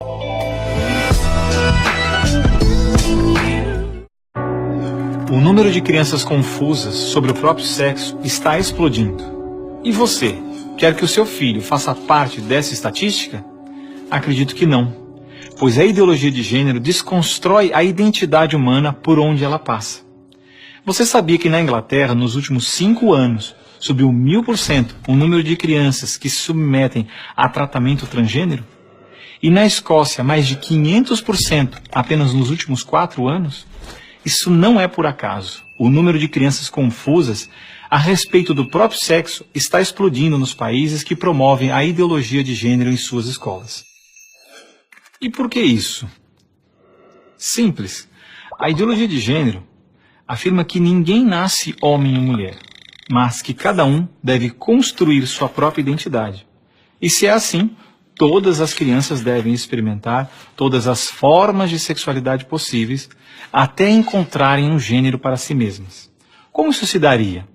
O número de crianças confusas sobre o próprio sexo está explodindo. E você, quer que o seu filho faça parte dessa estatística? Acredito que não, pois a ideologia de gênero desconstrói a identidade humana por onde ela passa. Você sabia que na Inglaterra, nos últimos 5 anos, subiu 1000% o número de crianças que se submetem a tratamento transgênero? E na Escócia, mais de 500% apenas nos últimos 4 anos? Isso não é por acaso. O número de crianças confusas a respeito do próprio sexo está explodindo nos países que promovem a ideologia de gênero em suas escolas. E por que isso? Simples. A ideologia de gênero afirma que ninguém nasce homem ou mulher, mas que cada um deve construir sua própria identidade. E se é assim, todas as crianças devem experimentar todas as formas de sexualidade possíveis até encontrarem um gênero para si mesmas. Como isso se daria?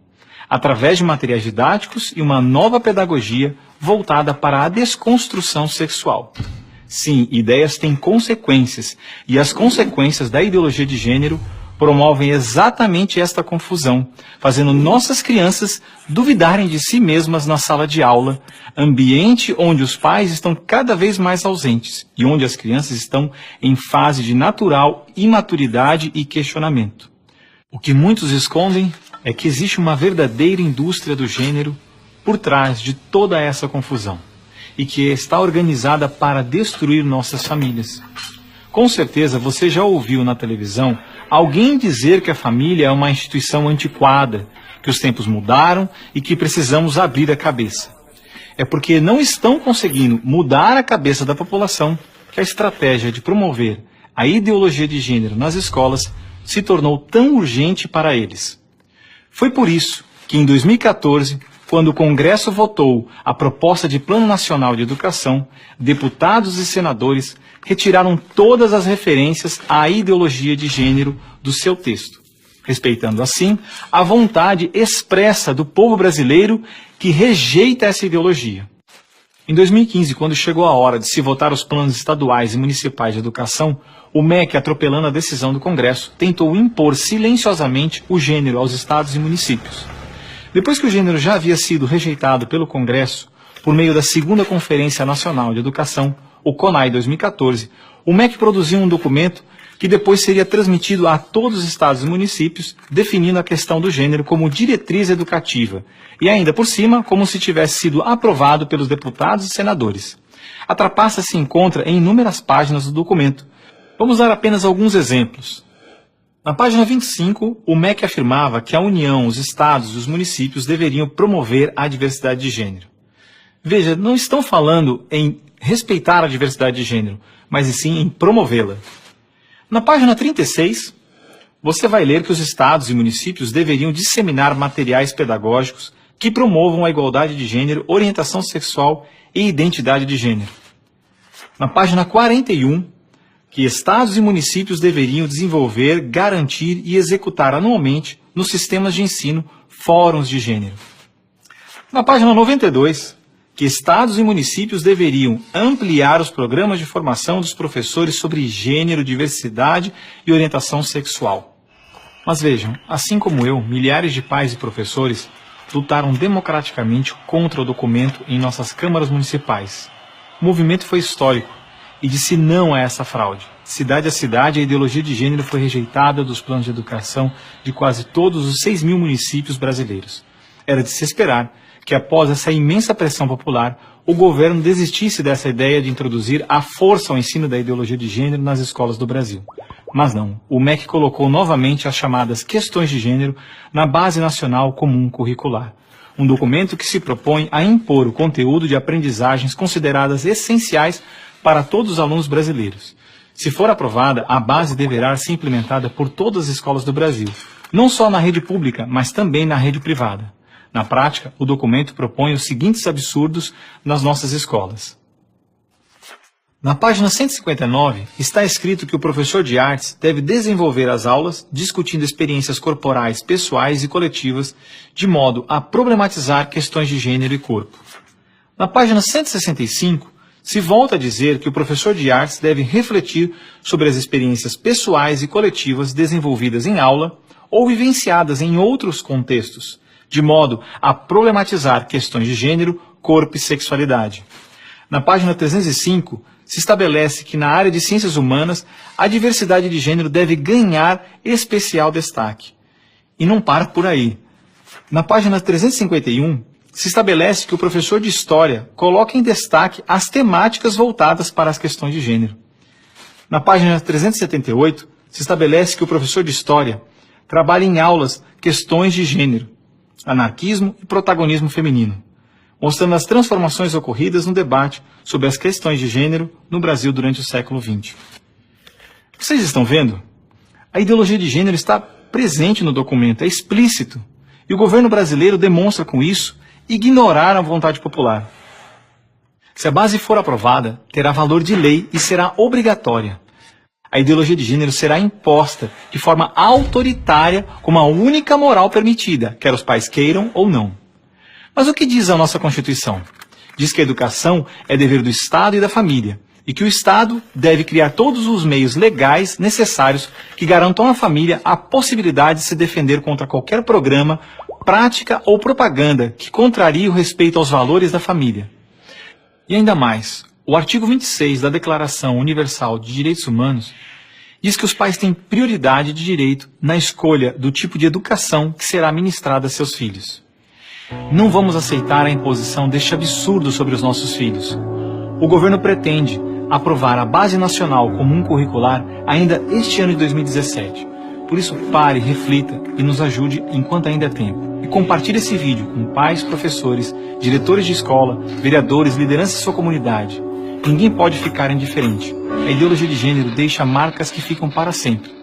Através de materiais didáticos e uma nova pedagogia voltada para a desconstrução sexual. Sim, ideias têm consequências, e as consequências da ideologia de gênero promovem exatamente esta confusão, fazendo nossas crianças duvidarem de si mesmas na sala de aula, ambiente onde os pais estão cada vez mais ausentes e onde as crianças estão em fase de natural imaturidade e questionamento. O que muitos escondem é que existe uma verdadeira indústria do gênero por trás de toda essa confusão e que está organizada para destruir nossas famílias. Com certeza você já ouviu na televisão alguém dizer que a família é uma instituição antiquada, que os tempos mudaram e que precisamos abrir a cabeça. É porque não estão conseguindo mudar a cabeça da população que a estratégia de promover a ideologia de gênero nas escolas se tornou tão urgente para eles. Foi por isso que em 2014, quando o Congresso votou a proposta de Plano Nacional de Educação, deputados e senadores retiraram todas as referências à ideologia de gênero do seu texto, respeitando assim a vontade expressa do povo brasileiro que rejeita essa ideologia. Em 2015, quando chegou a hora de se votar os planos estaduais e municipais de educação, o MEC, atropelando a decisão do Congresso, tentou impor silenciosamente o gênero aos estados e municípios. Depois que o gênero já havia sido rejeitado pelo Congresso, por meio da segunda Conferência Nacional de Educação, o CONAE 2014, o MEC produziu um documento que depois seria transmitido a todos os estados e municípios, definindo a questão do gênero como diretriz educativa, e ainda por cima, como se tivesse sido aprovado pelos deputados e senadores. A trapaça se encontra em inúmeras páginas do documento. Vamos dar apenas alguns exemplos. Na página 25, o MEC afirmava que a União, os estados e os municípios deveriam promover a diversidade de gênero. Veja, não estão falando em respeitar a diversidade de gênero, mas sim em promovê-la. Na página 36, você vai ler que os estados e municípios deveriam disseminar materiais pedagógicos que promovam a igualdade de gênero, orientação sexual e identidade de gênero. Na página 41, que estados e municípios deveriam desenvolver, garantir e executar anualmente nos sistemas de ensino fóruns de gênero. Na página 92, que estados e municípios deveriam ampliar os programas de formação dos professores sobre gênero, diversidade e orientação sexual. Mas vejam, assim como eu, milhares de pais e professores lutaram democraticamente contra o documento em nossas câmaras municipais. O movimento foi histórico e disse não a essa fraude. Cidade a cidade, a ideologia de gênero foi rejeitada dos planos de educação de quase todos os 6.000 municípios brasileiros. Era de se esperar que após essa imensa pressão popular, o governo desistisse dessa ideia de introduzir à força o ensino da ideologia de gênero nas escolas do Brasil. Mas não, o MEC colocou novamente as chamadas questões de gênero na Base Nacional Comum Curricular, um documento que se propõe a impor o conteúdo de aprendizagens consideradas essenciais para todos os alunos brasileiros. Se for aprovada, a base deverá ser implementada por todas as escolas do Brasil, não só na rede pública, mas também na rede privada. Na prática, o documento propõe os seguintes absurdos nas nossas escolas. Na página 159, está escrito que o professor de artes deve desenvolver as aulas discutindo experiências corporais, pessoais e coletivas, de modo a problematizar questões de gênero e corpo. Na página 165, se volta a dizer que o professor de artes deve refletir sobre as experiências pessoais e coletivas desenvolvidas em aula ou vivenciadas em outros contextos, de modo a problematizar questões de gênero, corpo e sexualidade. Na página 305, se estabelece que na área de ciências humanas, a diversidade de gênero deve ganhar especial destaque. E não para por aí. Na página 351, se estabelece que o professor de História coloca em destaque as temáticas voltadas para as questões de gênero. Na página 378, se estabelece que o professor de História trabalha em aulas questões de gênero, anarquismo e protagonismo feminino, mostrando as transformações ocorridas no debate sobre as questões de gênero no Brasil durante o século XX. Vocês estão vendo? A ideologia de gênero está presente no documento, é explícito, e o governo brasileiro demonstra com isso ignorar a vontade popular. Se a base for aprovada, terá valor de lei e será obrigatória. A ideologia de gênero será imposta de forma autoritária como a única moral permitida, quer os pais queiram ou não. Mas o que diz a nossa Constituição? Diz que a educação é dever do Estado e da família, e que o Estado deve criar todos os meios legais necessários que garantam à família a possibilidade de se defender contra qualquer programa, prática ou propaganda que contrarie o respeito aos valores da família. E ainda mais, o artigo 26 da Declaração Universal de Direitos Humanos diz que os pais têm prioridade de direito na escolha do tipo de educação que será ministrada a seus filhos. Não vamos aceitar a imposição deste absurdo sobre os nossos filhos. O governo pretende aprovar a Base Nacional Comum Curricular ainda este ano de 2017. Por isso, pare, reflita e nos ajude enquanto ainda é tempo. E compartilhe esse vídeo com pais, professores, diretores de escola, vereadores, lideranças de sua comunidade. Ninguém pode ficar indiferente. A ideologia de gênero deixa marcas que ficam para sempre.